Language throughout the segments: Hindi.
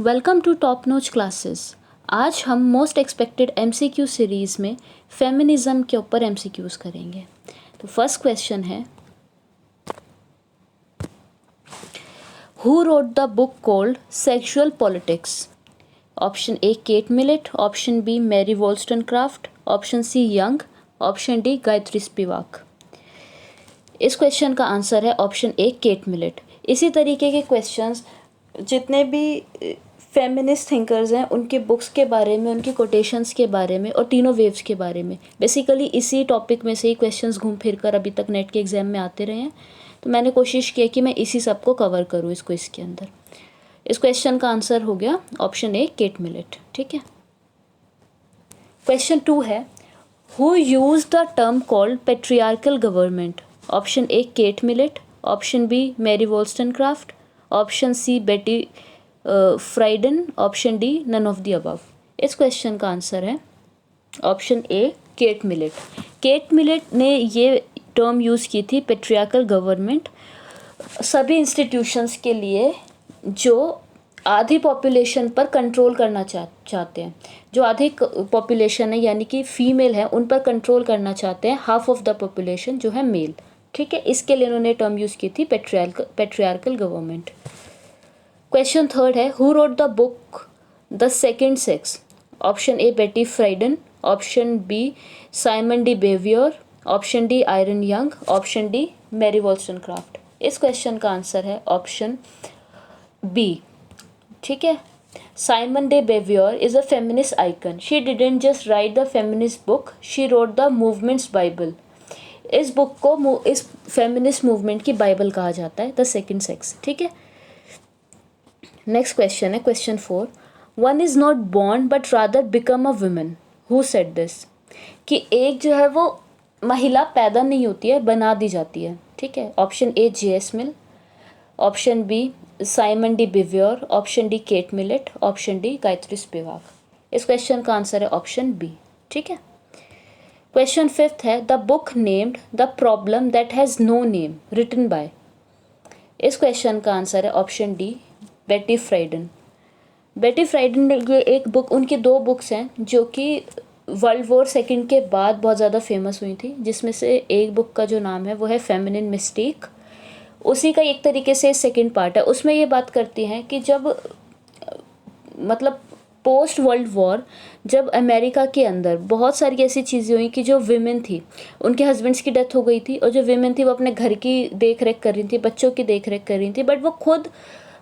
Welcome to top notch classes. आज हम मोस्ट एक्सपेक्टेड एमसीक्यू सीरीज़ में फेमिनिज्म के ऊपर एमसीक्यूज़ करेंगे। तो फर्स्ट क्वेश्चन है, who wrote the book called sexual politics? Option A Kate Millett, option B Mary Wollstonecraft, option C Young, option D Gayatri Spivak. इस क्वेश्चन का आंसर है ऑप्शन ए केट मिलेट। इसी तरीके के क्वेश्चंस जितने भी फेमिनिस्ट थिंकर्स हैं उनके बुक्स के बारे में, उनकी कोटेशंस के बारे में और तीनों वेव्स के बारे में, बेसिकली इसी टॉपिक में से ही क्वेश्चंस घूम फिर कर अभी तक नेट के एग्ज़ाम में आते रहे हैं। तो मैंने कोशिश की कि मैं इसी सब को कवर करूँ इसको इसके अंदर। इस क्वेश्चन का आंसर हो गया ऑप्शन ए केट मिलेट। ठीक है। क्वेश्चन 2 है, who use the term called patriarchal government? Option A Kate Millett, option B Mary Wollstonecraft, option C Betty Friedan, option D none of the above. इस क्वेश्चन का आंसर है option A Kate Millett. Kate Millett ने ये टर्म यूज़ की थी पेट्रियार्कल गवर्नमेंट सभी इंस्टीट्यूशंस के लिए जो आधी पॉपुलेशन पर कंट्रोल करना चाहते हैं, जो आधी पॉपुलेशन है यानी कि फीमेल है उन पर कंट्रोल करना चाहते हैं, हाफ ऑफ द पॉपुलेशन जो है मेल। ठीक है, इसके लिए उन्होंने टर्म यूज़ की थी पेट्रियार्कल गवर्नमेंट। क्वेश्चन 3 है, who wrote the book the second sex? Option A Betty Friedan, option B Simone de Beauvoir, option D Iris Young, option D Mary Wollstonecraft. इस क्वेश्चन का आंसर है ऑप्शन बी। ठीक है, Simone de Beauvoir is a feminist icon. She didn't just write the feminist book, she wrote the movement's bible. इस बुक को इस फेमिनिस्ट मूवमेंट की बाइबल कहा जाता है, द सेकेंड सेक्स। ठीक है। नेक्स्ट क्वेश्चन है question 4, one is not born but rather become a women, who said this? कि एक जो है वो महिला पैदा नहीं होती है, बना दी जाती है। ठीक है, option A J S. Mill, option B Simone de Beauvoir, option D Kate Millett, option D Gayatri Spivak. इस क्वेश्चन का आंसर है ऑप्शन बी। ठीक है। क्वेश्चन 5 है, the book named the problem that has no name written by? इस क्वेश्चन का आंसर है ऑप्शन डी बेटी फ्राइडन। बेटी फ्राइडन ने ये एक बुक, उनकी 2 बुक्स हैं जो कि वर्ल्ड वॉर सेकेंड के बाद बहुत ज़्यादा फेमस हुई थी, जिसमें से एक बुक का जो नाम है वो है फेमिनिन मिस्टेक। उसी का एक तरीके से सेकेंड पार्ट है। उसमें ये बात करती हैं कि जब मतलब पोस्ट वर्ल्ड वॉर जब अमेरिका के अंदर बहुत सारी ऐसी चीज़ें हुई कि जो विमेन थी उनके हस्बैंड्स की डेथ हो गई थी, और जो विमेन थी वो अपने घर की देख रेख कर रही थी, बच्चों की देख रेख कर रही थी, बट वो खुद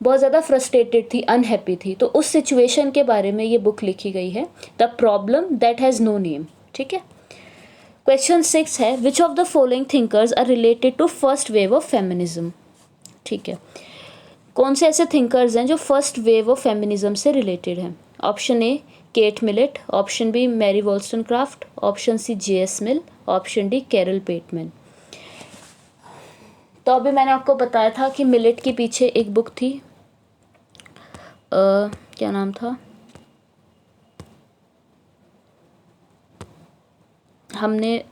बहुत ज़्यादा फ्रस्ट्रेटेड थी, अनहैप्पी थी। तो उस सिचुएशन के बारे में ये बुक लिखी गई है, the problem that has no name. ठीक है। क्वेश्चन 6 है, which of the following thinkers are related to first wave of feminism? ठीक है, कौन से ऐसे थिंकर्स हैं जो फर्स्ट वेव ऑफ फेमिनिज्म से रिलेटेड हैं? Option A Kate Millett, option B Mary Wollstonecraft, option C J S. Mill, option D Carole Pateman. तो अभी मैंने आपको बताया था कि मिलेट के पीछे एक बुक थी, क्या नाम था, हमने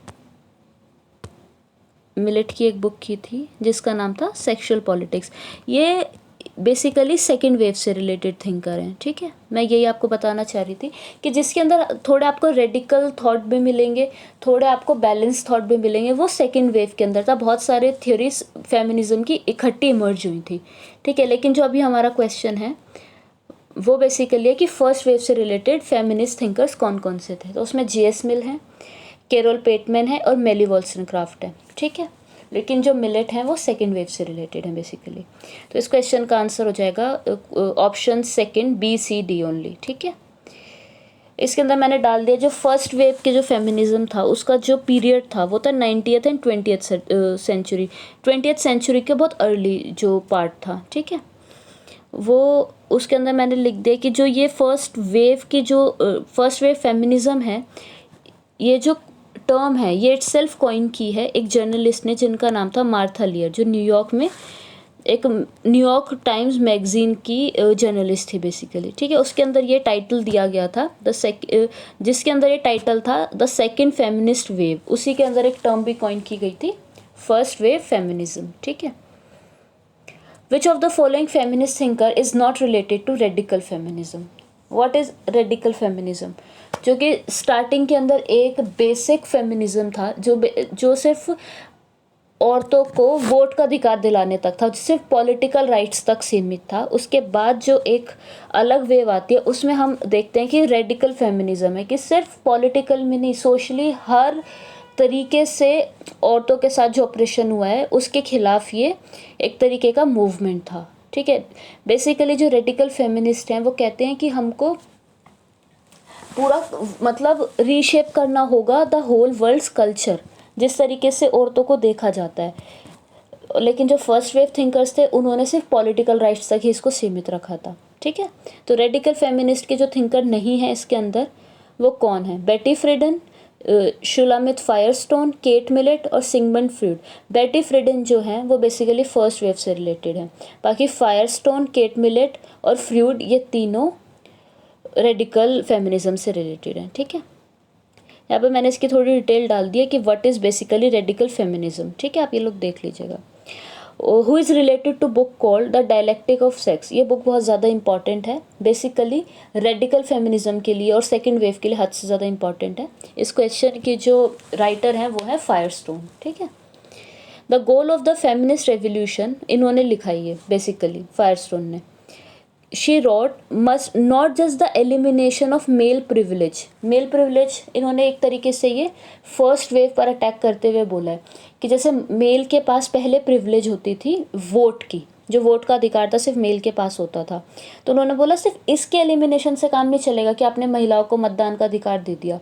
मिलेट की एक बुक की थी जिसका नाम था सेक्सुअल पॉलिटिक्स। ये बेसिकली सेकेंड वेव से रिलेटेड थिंकर हैं। ठीक है, मैं यही आपको बताना चाह रही थी कि जिसके अंदर थोड़े आपको रेडिकल थॉट भी मिलेंगे, थोड़े आपको बैलेंस थॉट भी मिलेंगे, वो सेकेंड वेव के अंदर था। बहुत सारे थ्योरीज फेमिनिज्म की इकट्ठी इमर्ज हुई थी। ठीक है, लेकिन जो अभी हमारा क्वेश्चन है वो बेसिकली है कि फर्स्ट वेव से रिलेटेड फेमिनिस्ट थिंकर्स कौन कौन से थे। तो उसमें जे.एस. मिल है, कैरल पेटमैन है और मैरी वॉल्स्टनक्राफ्ट है। ठीक है, लेकिन जो मिलेट हैं वो सेकेंड वेव से रिलेटेड है बेसिकली। तो इस क्वेश्चन का आंसर हो जाएगा option second B C D only. ठीक है, इसके अंदर मैंने डाल दिया जो फर्स्ट वेव के जो फेमिनिज्म था उसका जो पीरियड था वो था 90th and 20th century. 20th century के बहुत अर्ली जो पार्ट था। ठीक है, वो उसके अंदर मैंने लिख दिया कि जो ये फर्स्ट वेव फेमिनिज्म है, ये जो टर्म है ये इटसेल्फ कॉइन की है एक जर्नलिस्ट ने जिनका नाम था मार्था लियर, जो न्यूयॉर्क में एक न्यूयॉर्क टाइम्स मैगजीन की जर्नलिस्ट थी बेसिकली। ठीक है, उसके अंदर ये टाइटल दिया गया था जिसके अंदर ये टाइटल था द सेकेंड फेमिनिस्ट वेव। उसी के अंदर एक टर्म भी कॉइन की गई थी, फर्स्ट वेव फेमिनिज्म। ठीक है, which of the following feminist thinker is not related to radical feminism. What is radical feminism? जो कि स्टार्टिंग के अंदर एक बेसिक फेमिनिज्म था जो सिर्फ औरतों को वोट का अधिकार दिलाने तक था, सिर्फ पॉलिटिकल राइट्स तक सीमित था। उसके बाद जो एक अलग वेव आती है उसमें हम देखते हैं कि रेडिकल फेमिनिज्म है, कि सिर्फ पॉलिटिकल में नहीं, सोशली हर तरीके से औरतों के साथ जो ऑपरेशन हुआ है उसके खिलाफ ये एक तरीके का मूवमेंट था। ठीक है, बेसिकली जो रेडिकल फेमिनिस्ट हैं वो कहते हैं कि हमको पूरा मतलब रीशेप करना होगा द होल वर्ल्ड्स कल्चर, जिस तरीके से औरतों को देखा जाता है। लेकिन जो फर्स्ट वेव थिंकर्स थे उन्होंने सिर्फ पॉलिटिकल राइट्स तक ही इसको सीमित रखा था। ठीक है, तो रेडिकल फेमिनिस्ट के जो थिंकर नहीं है इसके अंदर वो कौन है? बेटी फ्रीडन, शुलामित फायरस्टोन, केट मिलेट और सिगमंड फ्रॉइड। बेटी फ्रीडन जो हैं वो बेसिकली फर्स्ट वेव से रिलेटेड हैं। बाकी फायरस्टोन, केट मिलेट और फ्रॉइड ये तीनों रेडिकल फेमिनिज्म से रिलेटेड हैं। ठीक है, यहाँ पे मैंने इसकी थोड़ी डिटेल डाल दी है कि what is basically radical feminism. ठीक है, आप ये लोग देख लीजिएगा। Who is related to book called the dialectic of sex. ये बुक बहुत ज़्यादा इंपॉर्टेंट है बेसिकली रेडिकल फेमिनिज्म के लिए और सेकेंड वेव के लिए हद से ज़्यादा इंपॉर्टेंट है। इस क्वेश्चन की जो राइटर हैं वो है फायरस्टोन। ठीक है, the goal of the feminist revolution इन्होंने लिखा है, ये बेसिकली फायरस्टोन ने। She wrote must not just the elimination of male privilege. Mail privilege इन्होंने एक तरीके से ये फर्स्ट वेव पर अटैक करते हुए बोला है कि जैसे मेल के पास पहले प्रिविलेज होती थी वोट की, जो वोट का अधिकार था सिर्फ मेल के पास होता था, तो उन्होंने बोला सिर्फ इसके एलिमिनेशन से काम नहीं चलेगा कि आपने महिलाओं को मतदान का अधिकार दे दिया।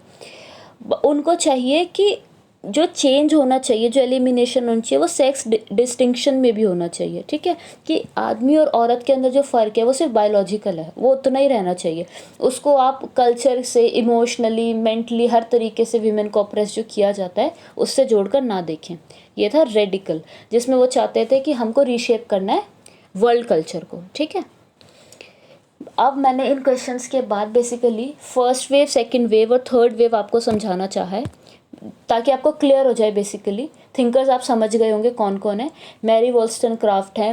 उनको चाहिए कि जो चेंज होना चाहिए, जो एलिमिनेशन होना चाहिए वो सेक्स डिस्टिंक्शन में भी होना चाहिए। ठीक है, कि आदमी और औरत के अंदर जो फ़र्क है वो सिर्फ बायोलॉजिकल है, वो उतना ही रहना चाहिए। उसको आप कल्चर से, इमोशनली, मेंटली, हर तरीके से वीमेन को ऑप्रेस जो किया जाता है उससे जोड़कर ना देखें। ये था रेडिकल, जिसमें वो चाहते थे कि हमको रीशेप करना है वर्ल्ड कल्चर को। ठीक है, अब मैंने इन क्वेश्चंस के बाद basically first wave, second wave और थर्ड वेव आपको समझाना चाहा है ताकि आपको क्लियर हो जाए। बेसिकली थिंकर्स आप समझ गए होंगे कौन कौन है। मैरी वॉल्स्टनक्राफ्ट है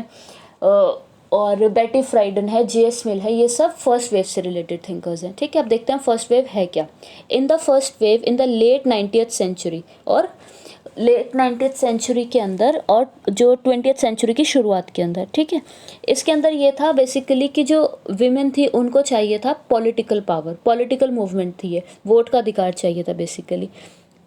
और बेटी फ्राइडन है, जे.एस. मिल है, ये सब फर्स्ट वेव से रिलेटेड थिंकर्स हैं। ठीक है, अब देखते हैं फर्स्ट वेव है क्या। In the first wave in the late 90th century, और लेट 90th सेंचुरी के अंदर और जो 20th सेंचुरी की शुरुआत के अंदर। ठीक है, इसके अंदर ये था बेसिकली कि जो विमेन थी उनको चाहिए था पॉलिटिकल पावर, पॉलिटिकल मूवमेंट थी, ये वोट का अधिकार चाहिए था बेसिकली।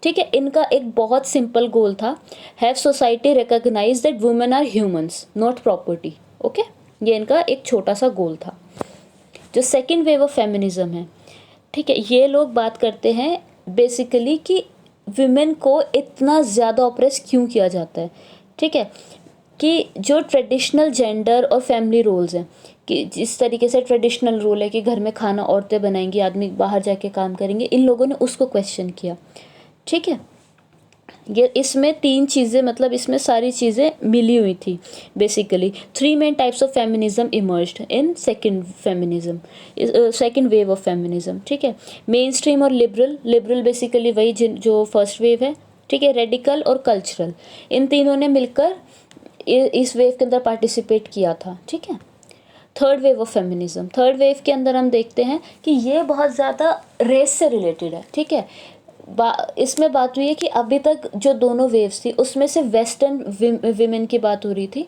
ठीक है, इनका एक बहुत सिंपल गोल था, have society recognize that women are humans not property. Okay, ये इनका एक छोटा सा गोल था। जो सेकंड वेव ऑफ फेमिनिज्म है, ठीक है, ये लोग बात करते हैं बेसिकली कि विमेन को इतना ज़्यादा ऑप्रेस क्यों किया जाता है। ठीक है, कि जो ट्रेडिशनल जेंडर और फैमिली रोल्स हैं, कि जिस तरीके से ट्रेडिशनल रोल है कि घर में खाना औरतें बनाएंगी, आदमी बाहर जाके काम करेंगे, इन लोगों ने उसको क्वेश्चन किया। ठीक है, ये इसमें तीन चीज़ें, मतलब इसमें सारी चीज़ें मिली हुई थी basically. Three main types of feminism emerged in second feminism, second wave of feminism. ठीक है, मेन स्ट्रीम और लिबरल। लिबरल बेसिकली वही जो फर्स्ट वेव है। ठीक है, रेडिकल और कल्चरल, इन तीनों ने मिलकर इस वेव के अंदर पार्टिसिपेट किया था। ठीक है, third wave of feminism, third wave के अंदर हम देखते हैं कि ये बहुत ज़्यादा रेस से रिलेटेड है। ठीक है, इसमें बात हुई है कि अभी तक जो दोनों वेव्स थी उसमें से वेस्टर्न विमेन की बात हो रही थी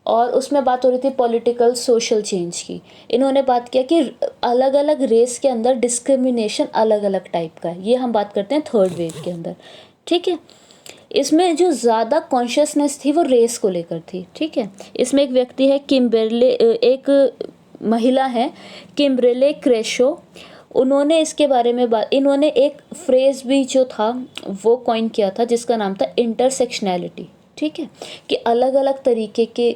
और उसमें बात हो रही थी पॉलिटिकल सोशल चेंज की। इन्होंने बात किया कि अलग अलग रेस के अंदर डिस्क्रिमिनेशन अलग अलग टाइप का है, ये हम बात करते हैं थर्ड वेव के अंदर। ठीक है, इसमें जो ज़्यादा कॉन्शियसनेस थी वो रेस को लेकर थी। ठीक है, इसमें एक व्यक्ति है किम्बरले, एक महिला है किम्बरले क्रेशो, उन्होंने इसके बारे में इन्होंने एक फ्रेज़ भी जो था वो कॉइन किया था जिसका नाम था इंटरसेक्शनैलिटी। ठीक है, कि अलग अलग तरीके के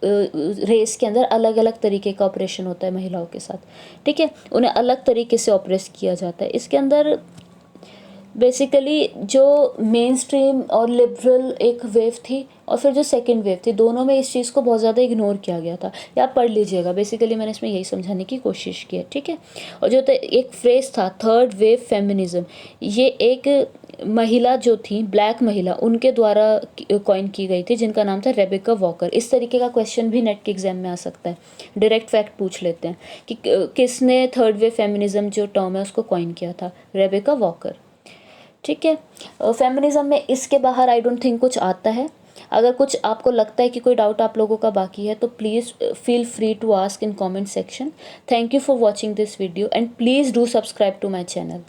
रेस के अंदर अलग अलग तरीके का ऑपरेशन होता है महिलाओं के साथ। ठीक है, उन्हें अलग तरीके से ऑपरेस किया जाता है। इसके अंदर बेसिकली जो मेन स्ट्रीम और लिबरल एक वेव थी और फिर जो सेकंड वेव थी, दोनों में इस चीज़ को बहुत ज़्यादा इग्नोर किया गया था। या आप पढ़ लीजिएगा, बेसिकली मैंने इसमें यही समझाने की कोशिश की है, ठीक है। और जो एक फ्रेज़ था थर्ड वेव फेमिनिज्म, ये एक महिला जो थी, ब्लैक महिला, उनके द्वारा कॉइन की गई थी, जिनका नाम था रेबेका वॉकर। इस तरीके का क्वेश्चन भी नेट के एग्जाम में आ सकता है, डायरेक्ट फैक्ट पूछ लेते हैं कि किसने थर्ड वेव फेमिनिज्म जो टर्म है उसको कॉइन किया था, रेबेका वॉकर, ठीक है। फेमिनिज्म में इसके बाहर आई डोंट थिंक कुछ आता है। अगर कुछ आपको लगता है कि कोई डाउट आप लोगों का बाकी है तो please feel free to ask in comment section. Thank you for watching this video and please do subscribe to my channel.